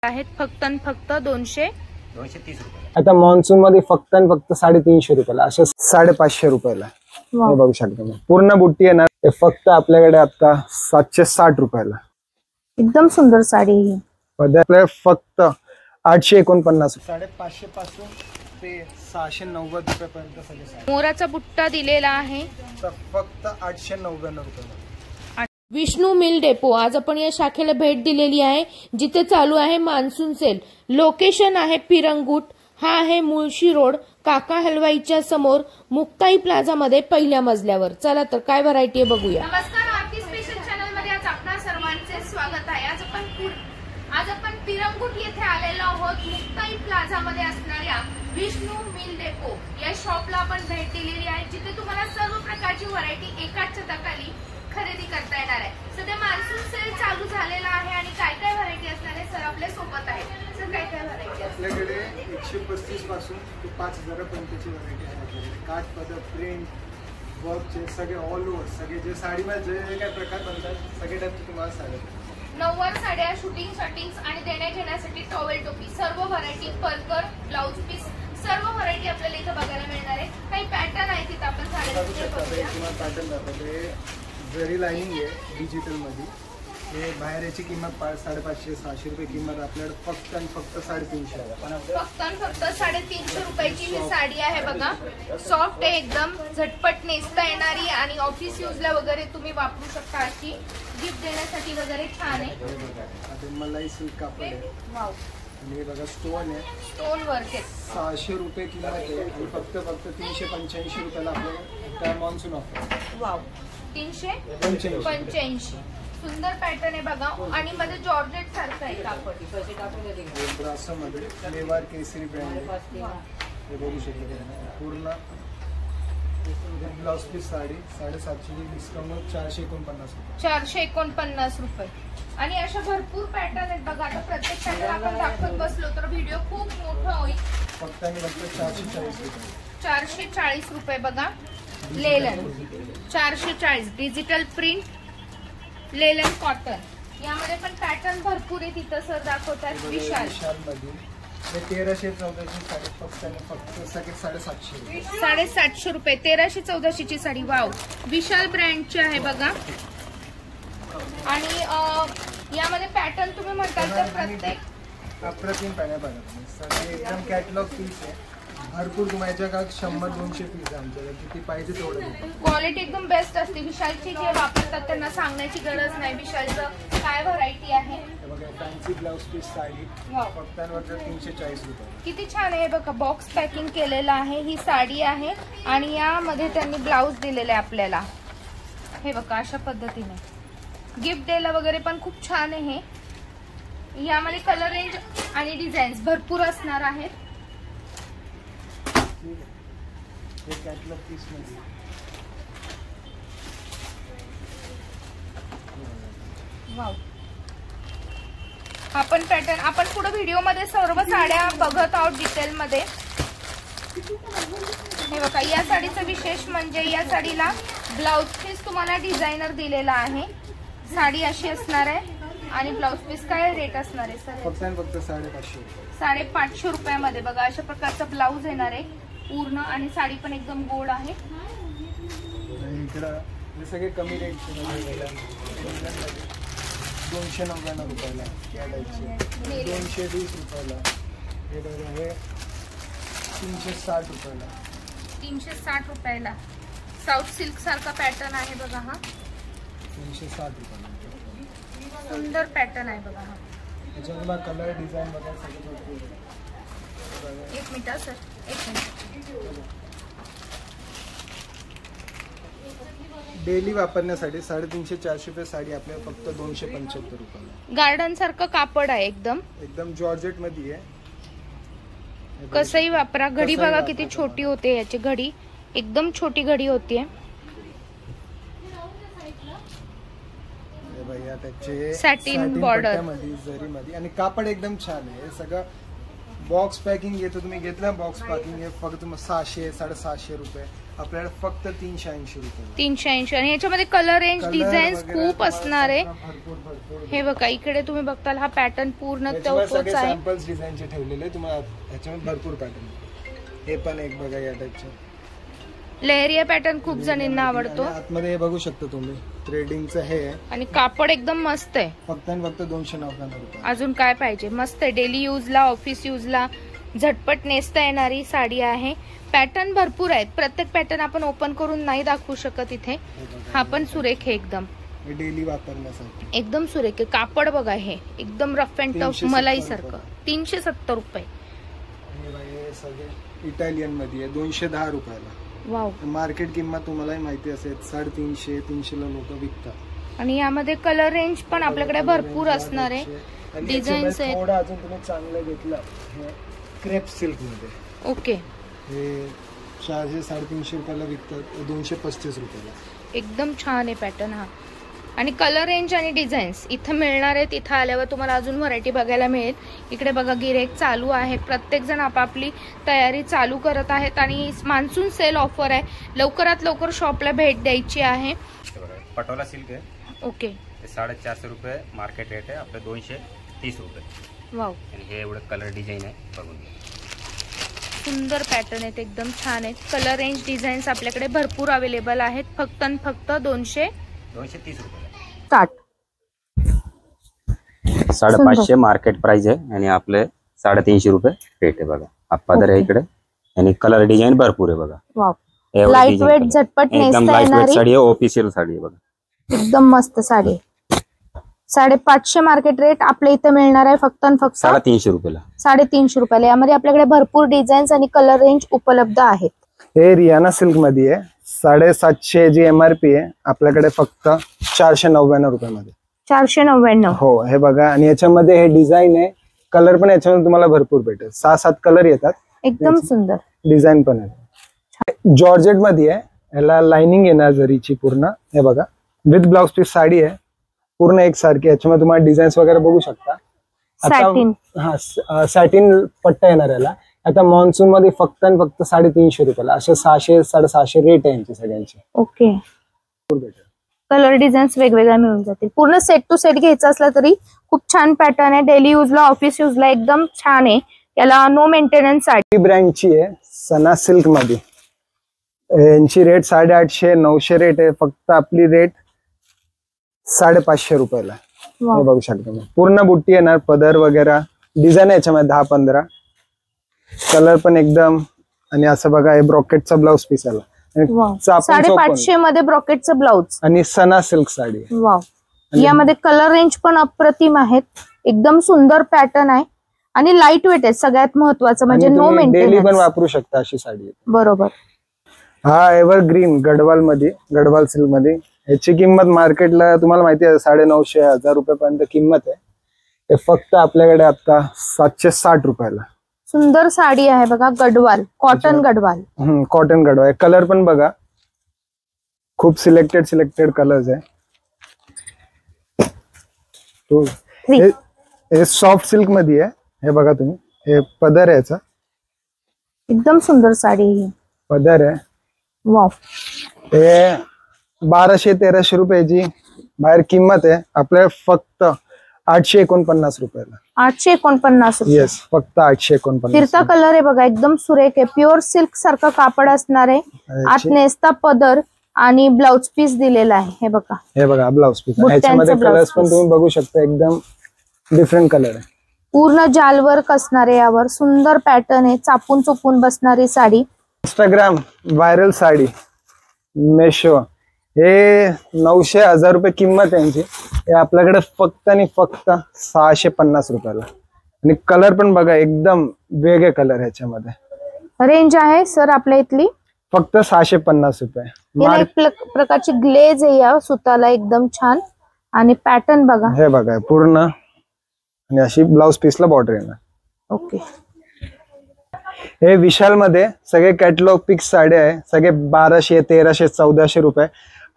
आहेत फक्त आणि फक्त 230 रुपये। आता मान्सून मध्ये फक्त आणि फक्त 350 रुपयाला, अशा 550 रुपयाला हे बघू शकता। पूर्ण बुट्टी येणार, हे फक्त आपल्याकडे आता 760 रुपयाला। एकदम सुंदर साडी ही आपल्याला फक्त 849, 550 पासून ते 690 रुपयापर्यंत सगळे साडी। मोराचा बुट्टा दिलेला आहे फक्त 899 रुपयाला। विष्णू मिल डेपो, आज आपण या शाखेला भेट दिलेली आहे जिथे चालू आहे मान्सून सेल। लोकेशन आहे पिरंगुट, हा आहे मुळशी रोड, काका हलवाईच्या समोर मुक्ताई प्लाझा मध्ये पहिल्या मजल्यावर। चला तर काय व्हरायटी आहे बघूया। नमस्कार, आरती स्पेशल चॅनल मध्ये आज आपणा सर्वांचे स्वागत आहे। आज आपण पिरंगुट येथे आलेलो आहोत। मुक्ताई प्लाझा मध्ये असणाऱ्या विष्णू मिल डेपो या शॉपला आपण भेट दिलेली आहे, जिथे तुम्हाला सर्व प्रकारची व्हरायटी एकाच छताखाली खरेदी करता येणार आहे। सध्या मान्सून सेल चालू झालेला आहे आणि काय काय व्हरायटी असणार आहे सर आपल्या सोबत आहे। सर काय काय व्हरायटी आपल्याकडे 135 पासून ते 5000 पर्यंतची व्हरायटी आहे आपल्याकडे। काठ पदर, प्रिंट, वर्कचे सगळे ऑल ओव्हर, सगळे जे साडीमध्ये जे काय प्रकार बनतात सगळे टाईपचे तुम्हाला साड्या, नऊवार साड्या, शूटिंग शर्टिंग्स आणि देण्या घेण्यासाठी टॉवेल टोपी, सर्व व्हरायटी, परकर, ब्लाउज पीस, सर्व व्हरायटी आपल्याला इथे बघायला मिळणार आहे। काही पॅटर्न आहे तिथे आपण साड्यांचे पॅटर्न दाखवले। जरी लाईनिंग आहे डिजिटल मध्ये, हे बाहेर याची किंमत 550-600 रुपये किंमत, आपल्याकडे फक्त आणि फक्त 350 आहे। फक्त आणि फक्त 350 रुपयाची ही साडी आहे बघा। सॉफ्ट आहे एकदम, झटपट नेसता येणारी आणि ऑफिस यूजला वगैरे तुम्ही वापरू शकता, अशी गिफ्ट देण्यासाठी वगैरे छान आहे। आता मलाई सिल्क कापड आहे, वाव, आणि बघा स्टोन आहे, स्टोन वर्क आहे। 600 रुपये किंमत आहे आणि फक्त 385 रुपयाला आपल्याला मान्सून ऑफर। वाव, 385। सुंदर पॅटर्न आहे बघा, आणि मध्ये जॉर्जेट सारखं आहे कापड। ब्रासोमध्ये लेवार केसरी ब्रँड आहे, हे बघू शकता। पूर्ण ब्लाउज पीस साडी 750, डिस्काउंट 449 रुपये। 449 रुपये। आणि अशा भरपूर पॅटर्न आहेत बघा। आता प्रत्येक पॅटर्न आपण दाखवत बसलो तर व्हिडिओ खूप मोठा होईल। फक्त आणि फक्त 440 रुपये। 440 रुपये बघा। लेलन 440, डिजिटल प्रिंट, लेलन कॉटन, यामध्ये पण पॅटर्न भरपूर आहे तिथं सर दाखवतात। विशाल मध्ये 1300-1400 साडी, फक्त आणि फक्त 750, 750 रुपये। 1300-1400 ची साडी, वाव, विशाल ब्रँडची आहे बघा। आणि यामध्ये पॅटर्न तुम्ही म्हणताल तर प्रत्येक अप्रतिम पॅटर्न एकदम कॅटलॉग पीस आहे। भरपूर तुम्हाला का 100-200 पीस आमच्याकडे, किती पाहिजे तेवढं। क्वालिटी एकदम बेस्ट असते। विशालची जे वापरतात त्यांना सांगण्याची गरज नाही विशालचं काय व्हरायटी आहे। फॅन्सी ब्लाउज पीस साडी फक्त 340 रुपये। किती छान आहे बघा, बॉक्स पॅकिंग केलेलं आहे। ही साडी आहे आणि यामध्ये त्यांनी ब्लाउज दिलेले आहे आपल्याला, हे बघा अशा पद्धतीने। गिफ्ट द्यायला वगैरे पण खूप छान आहे। यामध्ये कलर रेंज आणि डिझाईन्स भरपूर असणार आहेत। कॅटलॉग पीस मध्ये वाव, आपण पॅटर्न आपण पुढे व्हिडिओ मध्ये सर्व साड्या बघत आहोत डिटेल मध्ये। हे बघा, या साडीचं विशेष म्हणजे या साडीला ब्लाउज पीस तुम्हाला डिझायनर दिलेला आहे। साडी अशी असणार आहे आणि ब्लाउज पीस काय रेट असणार आहे सर? फक्त 550 550 रुपयामध्ये बघा अशा प्रकारचा ब्लाउज येणार आहे पूर्ण, आणि साडी पण एकदम गोड आहे। इकडे सगळे कमी रेट 299 रुपयाला, 220 रुपयाला, हे बघा हे 360 रुपयाला। 360 रुपयाला साऊथ सिल्क सारखा पॅटर्न आहे बघा हा। 360 रुपयाला सुंदर पॅटर्न आहे बघा हा। त्याच्यामध्ये कलर डिझाईन बघा सगळं। एक मिनिट सर, एक मिनिट। डेली वापरण्यासाठी 350-400 रुपये साडी आपल्याला फक्त 275 रुपयाला। गार्डन सारखं कापड आहे, एकदम जॉर्जेट मध्ये आहे। कसंही वापरा। घडी बघा किती छोटी होते, याची घडी एकदम छोटी घडी होतीये। त्याचे सॅटिन बॉर्डर मध्ये, जरी मध्ये, आणि कापड एकदम छान आहे। सगळं बॉक्स पॅकिंग येतं, तुम्ही घेतलं बॉक्स पॅकिंग हे फक्त 600 750 रुपये, आपल्याला फक्त 380 रुपये. 380. आणि याच्यामध्ये कलर रेंज डिझाईन्स खूप असणार आहे. भरपूर. हे बघा इकडे तुम्ही बघताल हा पॅटर्न पूर्ण तोच आहे. सॅम्पल्स डिझाईनचे ठेवलेले तुम्हाला, ह्याच्यामध्ये भरपूर पॅटर्न. हे पण एक बघा या टाइपचे लेहरिया पॅटर्न खूप जणांना आवडतो. आतमध्ये हे बघू शकता तुम्ही थ्रेडिंगचं हे आहे आणि कापड एकदम मस्त आहे. फक्त आणि फक्त 299 रुपये. अजून काय पाहिजे, मस्त आहे. डेली यूजला ऑफिस यूजला झटपट नेसता येणारी साडी आहे. पॅटर्न भरपूर आहेत, प्रत्येक पॅटर्न आपण ओपन करून नाही दाखवू शकत इथे. हा पण सुरेख आहे एकदम, डेली वापरण्यासाठी एकदम सुरेख आहे. कापड बघा हे एकदम रफ अँड टफ मलाई सारखं. 370 रुपये. इटालियन मध्ये आहे 210 रुपयाला. वाव. मार्केट किंमत तुम्हालाही माहिती असेल 350 300 ला लोक विकतात. आणि यामध्ये कलर रेंज पण आपल्याकडे भरपूर असणार आहे. डिझाईन्स आहेत. थोडं अजून तुम्ही चांगलं घेतलं क्रेप सिल्क मध्ये. ओके. हे 400 350 रुपयाला विकतात, 235 रुपयाला. एकदम छान आहे पॅटर्न हा. आणि कलर रेंज आणि डिझाईन्स इथं मिळणार आहेत. इथं आल्यावर तुम्हाला अजून व्हरायटी बघायला मिळेल. इकडे बघा गिरेक चालू आहे, प्रत्येक जण आपापली तयारी चालू करत आहेत. आणि मान्सून सेल ऑफर आहे, लवकरात लवकर शॉपला भेट द्यायची आहे. पटोला सिल्क आहे. ओके. 450 रुपये मार्केट रेट आहे, आपले 230 रुपये. वाव. आणि हे एवढं कलर डिझाईन आहे, बघून सुंदर पॅटर्न आहेत, एकदम छान आहेत. कलर रेंज डिझाईन्स आपल्याकडे भरपूर अवेलेबल आहेत. फक्त आणि फक्त 230 रुपये. 550 मार्केट प्राइस आहे आणि आपले 350 रुपये रेट आहे. बघा हा पदर आहे इकडे आणि कलर डिझाईन भरपूर आहे. बघा लाईट वेट झटपट नेसता येणारी साडी आहे, ऑफिशियल साडी आहे. बघा एकदम मस्त साडी. 550 मार्केट रेट आपल्या इथे मिळणार आहे फक्त आणि फक्त 350 रुपयाला. 350 रुपयाला. यामध्ये आपल्याकडे भरपूर डिझाईन्स आणि कलर रेंज उपलब्ध आहेत. हे रियाना सिल्क मध्ये आहे, 750 जी MRP आहे, आपल्याकडे फक्त 499 रुपयामध्ये. 499. हो. हे बघा आणि याच्यामध्ये हे डिझाईन आहे, कलर पण याच्यामध्ये तुम्हाला भरपूर भेटेल. 6-7 कलर येतात, एकदम सुंदर डिझाईन पण आहे. जॉर्जेट मध्ये आहे, याला लाइनिंग येणार जरीची पूर्ण. हे बघा विथ ब्लाउज पीस साडी आहे, पूर्ण एकसारखी. याच्यामध्ये तुम्हाला डिझाईन्स वगैरे बघू शकता. सॅटिन पट्टा येणार याला. आता मान्सून मध्ये फक्त आणि फक्त 350 रुपयाला. असे 600 750 रेट आहे यांचे सगळ्यांचे. ओके. कलर डिझाईन्स वेगवेगळ्या मिळून जातील. पूर्ण सेट टू सेट घ्यायचा असला तरी खूप छान पॅटर्न आहे. डेली यूजला ऑफिस यूजला एकदम छान आहे. याला नो मेंटेनन्स साडी ब्रँडची आहे, सना सिल्क मध्ये. यांची रेट 850 900 रेट आहे, फक्त आपली रेट 550 रुपयाला. हे बघू शकता पूर्ण बुट्टी येणार, पदर वगैरे डिझाईन याच्यामध्ये 10-15. कलर पण एकदम. आणि असं बघा हे ब्रॉकेटचा ब्लाउज पीस आला. 550 मध्ये ब्रॉकेटचं ब्लाउज आणि सना सिल्क साडी. वाव. यामध्ये कलर रेंज पण अप्रतिम आहेत, एकदम सुंदर पॅटर्न आहे आणि लाईट वेट आहे. सगळ्यात महत्वाचं म्हणजे नो मेंटेनन्स. डेली पण वापरू शकता अशी साडी. बरोबर. हा एव्हरग्रीन गडवाल मध्ये, गडवाल सिल्क मध्ये. याची किंमत मार्केटला तुम्हाला माहिती आहे 950 1000 रुपयापर्यंत किंमत आहे. हे फक्त आपल्याकडे आता 760 रुपयाला. सुंदर साडी आहे बघा, Gadwal cotton Gadwal. Cotton Gadwal. Colour पण बघा खूप सिलेक्टेड कलर्स आहे. हे सॉफ्ट सिल्क मध्ये आहे. हे बघा तुम्ही, हे पदर आहे याचा. एकदम सुंदर साडी ही. पदर आहे. वाव. हे 1200-1300 रुपयाची बाहेर किंमत आहे, आपल्या फक्त 849 रुपयाला. 849 रुपये. येस, फक्त 849. फिरता कलर आहे बघा, एकदम सुरेख आहे. प्युअर सिल्क सारखं कापड असणार आहे. आत नेसता पदर आणि ब्लाउज पीस दिलेला आहे. हे बघा, हे बघा ब्लाउज पीस. ह्याच्यामध्ये कलर्स पण तुम्ही बघू शकता, एकदम डिफरंट कलर आहे. पूर्ण जाल वर्क असणार आहे यावर. सुंदर पॅटर्न आहे, चापून चुपून बसणारी साडी. Instagram viral sari Meesho. हे 900 1000 रुपये किंमत आहे यांची. हे आपल्याकडे फक्त आणि फक्त 650 रुपयाला. आणि कलर पण बघा एकदम वेगळे कलर ह्याच्यामध्ये. रेंज आहे सर आपल्या इथली फक्त 650 रुपये. एक प्रकारची ग्लेज आहे या सुताला, एकदम छान. आणि पॅटर्न बघा, हे बघा पूर्ण. आणि अशी ब्लाउज पीसला बॉर्डर येणार. ओके. हे विशाल मध्ये सगळे कॅटलॉग पिक्स साड्या आहे, सगळे 1200 1300 1400 रुपये.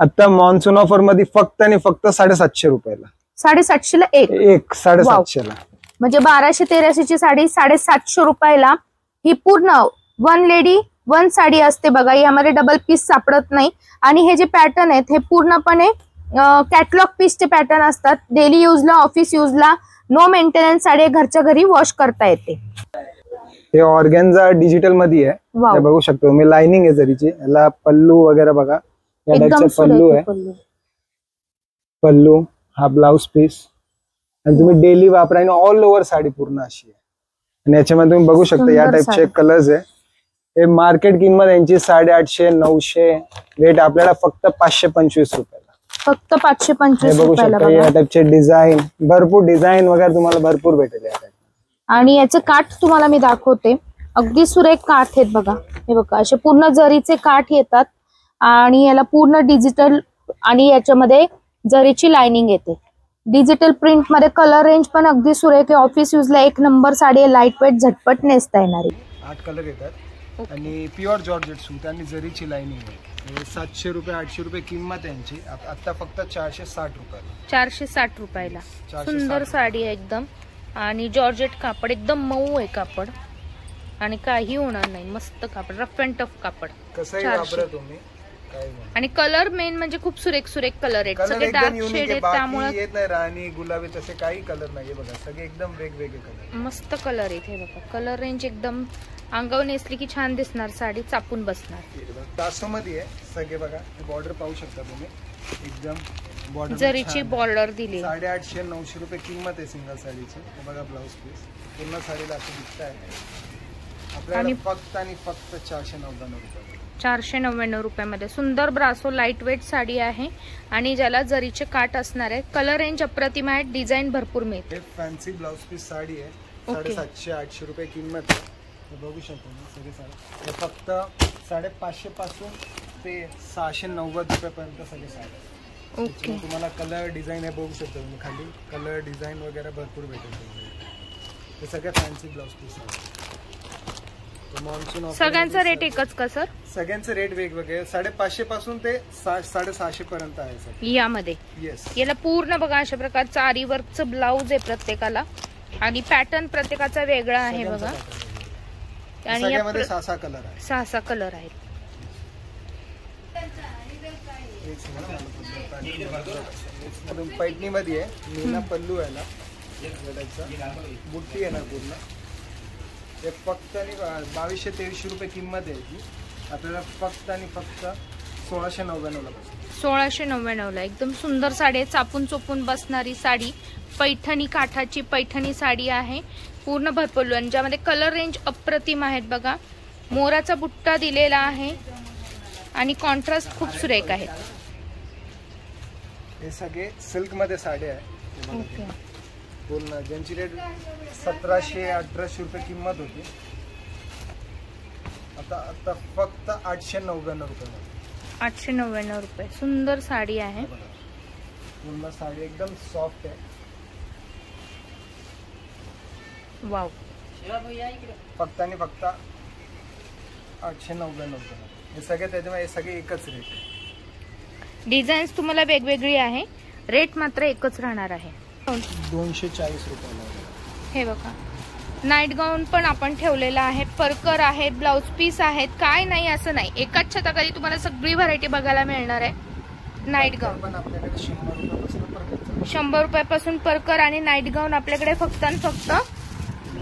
आता मान्सून ऑफर मध्ये फक्त आणि फक्त 750 रुपयाला. 750 ला एक 750 ला. म्हणजे 1283ची साडी 750 रुपयाला. ही पूर्ण 1 लेडी 1 साडी असते बघा, यामध्ये डबल पीस सापडत नाही. आणि हे जे पॅटर्न आहेत हे पूर्णपणे कॅटलॉग पीसचे पॅटर्न असतात. डेली यूजला, ऑफिस यूजला, नो मेंटेनन्स साडी घरच्या घरी वॉश करता येते. हे ऑर्गेन्झा डिजिटल मध्ये आहे, वाव. हे बघू शकतो मी. लाइनिंग आहे जरीची. याला पल्लू वगैरे बघा, या एकदम टाइपचा पल्लू सुरेख आहे. पल्लू. पल्लू हा ब्लाउज पीस, आणि तुम्ही डेली वापरा. आणि ऑल ओव्हर साडी पूर्ण अशी आहे. आणि याच्यामध्ये तुम्ही बघू शकता या सुंदर टाइपचे साडी. कलर्स आहे. हे मार्केट किंमत यांची 850 900, रेट आपल्याला फक्त 525 रुपयाला. फक्त हे 525 बघू रुपयाला शकता बघा. या टाइपचे डिझाईन, भरपूर डिझाईन वगैरे तुम्हाला भरपूर भेटेल या टाइप. आणि याचं काठ तुम्हाला मी दाखवते. अगदी सुरेख काठ आहेत बघा. हे बघा असे पूर्ण जरीचे काठ येतात आणि याला पूर्ण डिजिटल आणि याच्यामध्ये जरीची लाइनिंग येते. डिजिटल प्रिंट मध्ये कलर रेंज पण अगदी सुरेख आहे. ऑफिस यूजला 1 नंबर साडी आहे. लाईट वेट, झटपट नेसता येणारी. 8 कलर येतात. आणि प्युअर जॉर्जेट सूत आणि जरीची लाइनिंग आहे. 700 रुपये 800 रुपये किंमत यांची. आता फक्त 460 रुपयाला. 460 रुपयाला 460 सुंदर साडी आहे एकदम. आणि जॉर्जेट कापड एकदम मऊ आहे कापड आणि काही होणार नाही. मस्त कापड, रफ अँड टफ कापड. कसंही 400. वापरा तुम्ही, काही नाही. आणि कलर मेन म्हणजे खूप सुरेख कलर आहेत. कलर सगळे एकदम डार्क युनिक शेड आहे. आहेत बाकी त्यामुळे येत नाही राणी गुलाबी तसे काही कलर नाही बघा. सगळे एकदम वेगवेगळे कलर, मस्त कलर आहेत. हे बघा कलर रेंज एकदम अंगावर नेसली की छान दिसणार साडी, चापून बसणार. तासो मध्ये आहे सगळे बघा. बॉर्डर पाहू शकता तुम्ही, एकदम बॉर्डर जरीची बॉर्डर दिली. 850 900 रुपये किंमत आहे सिंगल साडीची. बघा ब्लाउज पीस पूर्ण साडीला असं दिसत आहे आपल्याला. फक्त आणि फक्त 499 रुपये. 499 रुपयामध्ये सुंदर ब्रासो लाईट वेट साडी आहे आणि ज्याला जरीचे काठ असणार आहे. कलर रेंज अप्रतिम आहे, डिझाईन भरपूर मिळते. फॅन्सी ब्लाउज पीस साडी आहे. 750 800 रुपये किंमत आहे. बघू शकतो सगळे साडी. हे फक्त 550 पासून ते 690 रुपयापर्यंत सगळे साडी. ओके. तुम्हाला कलर डिझाईन हे बघू शकतो तुम्ही. खाली कलर डिझाईन वगैरे भरपूर भेटेल तुम्हाला. हे सगळे फॅन्सी ब्लाउज पीस आहे. मॉन्सून सगळ्यांचा रेट एकच का सर? सगळ्यांचे रेट वेगवेगळे. 550 पासून ते 650 पर्यंत आहे सर यामध्ये. येस. याला पूर्ण बघा अशा प्रकारचं आरी वर्कचं ब्लाउज आहे प्रत्येकाला आणि पॅटर्न प्रत्येकाचा वेगळा आहे बघा. आणि सगळ्यामध्ये 6 कलर आहे. 6 कलर आहेत. पैठणी मध्ये आहे. मीना पल्लू आहे ना, बुट्टी आहे ना पूर्ण. हे फक्त आणि 2200-2300 रुपये किंमत आहे ती. आपल्याला फक्त आणि फक्त 1699 ला बसते. 1699 ला एकदम सुंदर साडी आहे. चापून चोपून बसणारी साडी. पैठणी काठाची पैठणी साडी आहे. पूर्ण भरपूर आणि ज्यामध्ये कलर रेंज अप्रतिम आहेत बघा. मोराचा बुट्टा दिलेला आहे आणि कॉन्ट्रास्ट खूप सुरेख आहे. हे सगळे सिल्क मध्ये साड्या आहे. ओके. पूर्ण ज्यांची रेट 1700-1800 रुपये किंमत होती. आता फक्त 899 रुपये. 899 रुपये. सुंदर साडी आहे. पूर्ण साडी एकदम सॉफ्ट आहे. वाव. फक्त आणि फक्त 899 रुपये. हे सगळे त्याच्यामध्ये सगळे एकच रेट. डिझाईन्स तुम्हाला वेगवेगळी आहे, रेट मात्र एकच राहणार आहे. 240 रुपयाला. हे बघा नाईट गाऊन पण आपण ठेवलेला आहे. परकर आहे, ब्लाउज पीस आहेत. काय नाही असं नाही, एकाच छताखाली तुम्हाला सगळी व्हरायटी बघायला मिळणार आहे. नाईट गाऊन पण आपल्याकडे 100 रुपयापासून परकर आणि नाईट गाऊन आपल्याकडे फक्त आणि फक्त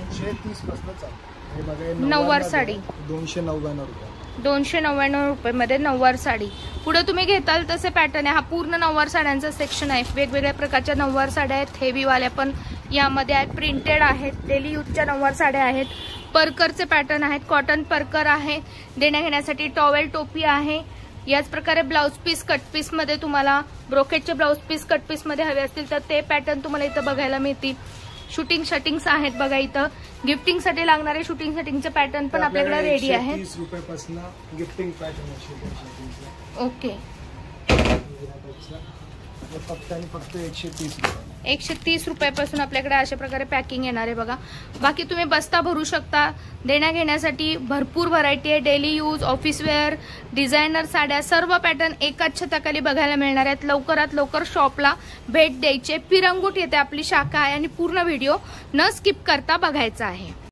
230 पासून चालू. नऊवार साडी 299 रुपये. 299 रुपये मध्ये नऊवार साडी. पुढे तुम्ही घेताल तसे पॅटर्न आहे. हा पूर्ण नऊवार साड्यांचा सेक्शन आहे. वेगवेगळ्या प्रकारच्या नऊवार साड्या आहेत. हेवी वाल्या पण यामध्ये आहेत. प्रिंटेड आहेत. डेली यूजच्या नऊवार साड्या आहेत. परकरचे पॅटर्न आहेत. कॉटन परकर आहे. देण्या घेण्यासाठी टॉवेल टोपी आहे. याच प्रकारे ब्लाउज पीस कट पीस मध्ये तुम्हाला ब्रोकेटचे ब्लाउज पीस कट पीस मध्ये हवे असतील तर ते पॅटर्न तुम्हाला इथं बघायला मिळतील. शूटिंग शटिंग्स आहेत बघा इथं. गिफ्टिंग साठी लागणारे शूटिंग शटिंगचे पॅटर्न पण आपल्याकडे रेडी आहेत. 30 रुपयापासून गिफ्टिंग पॅटर्न. ओके. हे फक्त आणि फक्त 130 रुपये. 130 रुपयापासून आपल्याकडे अशा प्रकारे पॅकिंग येणार आहे बघा. बाकी तुम्ही बस्ता भरू शकता. देण्या घेण्यासाठी भरपूर व्हरायटी आहे. Daily use, office wear, designer साड्या, सर्व पॅटर्न एकाच छताखाली बघायला मिळणार आहेत. लवकरात लवकर शॉपला भेट द्यायचे. पिरंगुट येथे आपली शाखा आहे आणि पूर्ण व्हिडिओ न स्किप करता बघायचा आहे.